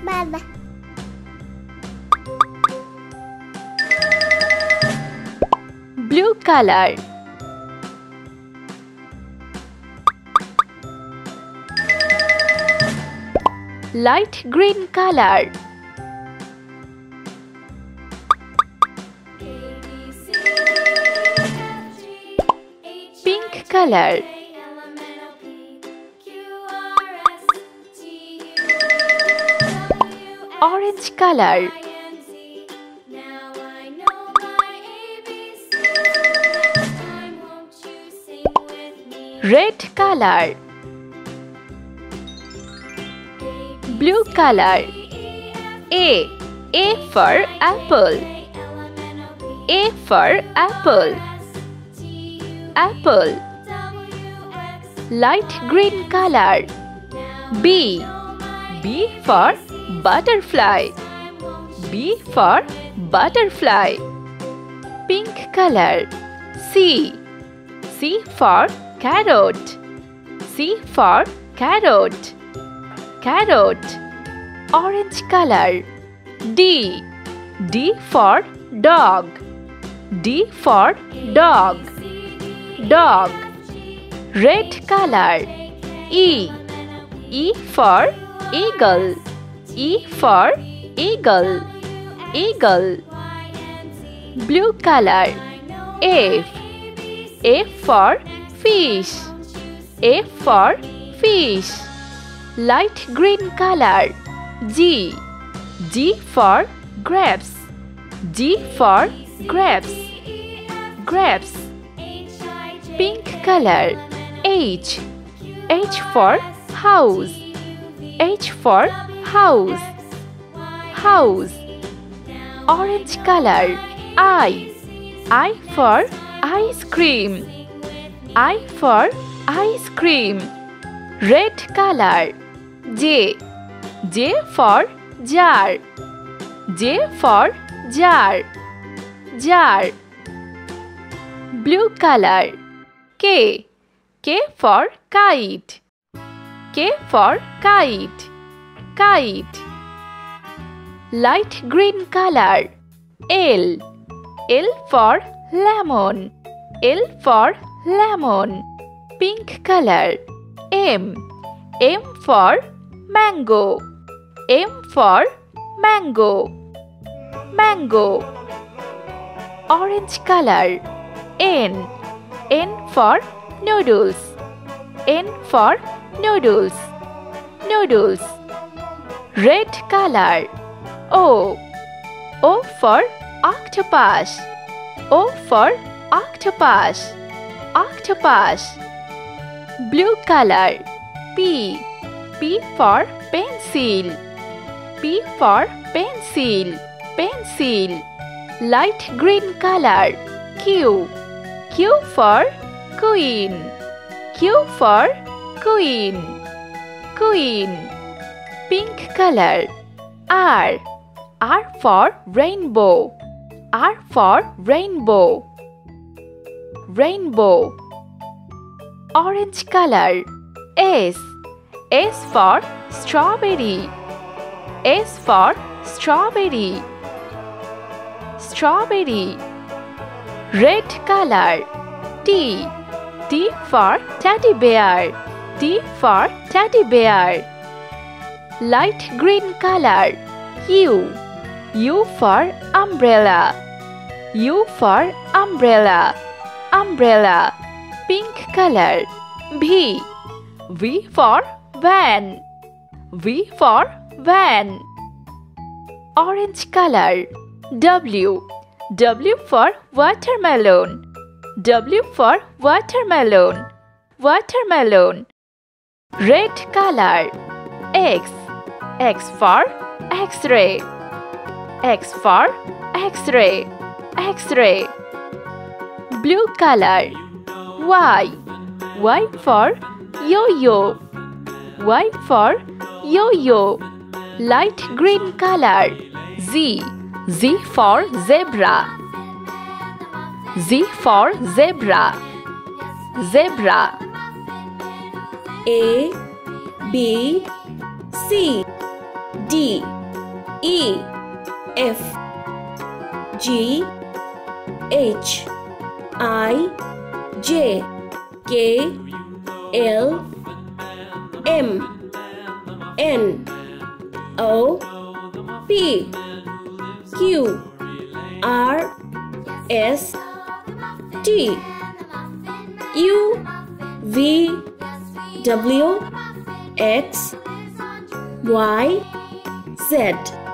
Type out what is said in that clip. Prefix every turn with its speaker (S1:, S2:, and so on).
S1: Bye-bye.
S2: Blue color. Light green color. Pink color. Orange color. Red color. Blue color. A for apple. A for apple. Apple. Light green color. B for butterfly. B for butterfly. Pink color. C for carrot. C for carrot. Carrot. Orange color. D for dog. D for dog. Dog. Red color. E for eagle. E for eagle. Eagle. Blue color. F for fish. F for fish. Light green color. G for grapes. G for grapes. Grapes. Pink color. H for house. H for house. House. Orange color. I for ice cream. I for ice cream. Red color. J for jar. J for jar. Jar. Blue color. K for kite. K for kite. Kite. Light green color. L for lemon. L for lemon. Pink color. M for mango. M for mango. Mango. Orange color. N for noodles. N for noodles. Noodles. Red color. O for octopus. O for octopus. Octopus. Blue color. P for pencil. P for pencil. Pencil. Light green color. Q for queen. Q for queen. Queen. Pink color. R for rainbow. R for rainbow. Rainbow. Orange color. S for strawberry. S for strawberry. Strawberry. Red color. T for teddy bear. T for teddy bear. Light green color. U for umbrella. U for umbrella. Umbrella. Pink color. V for van. V for van. Orange color. W for watermelon. W for watermelon. Watermelon. Red color. X for X-ray. X for X-ray. X-ray. Blue color. Y for yo-yo. Y for yo-yo. Light green color. Z for zebra. Z for zebra. Zebra.
S3: A, B,
S1: C D E F G H I J K L M N O P Q R S T U V W X Y Z.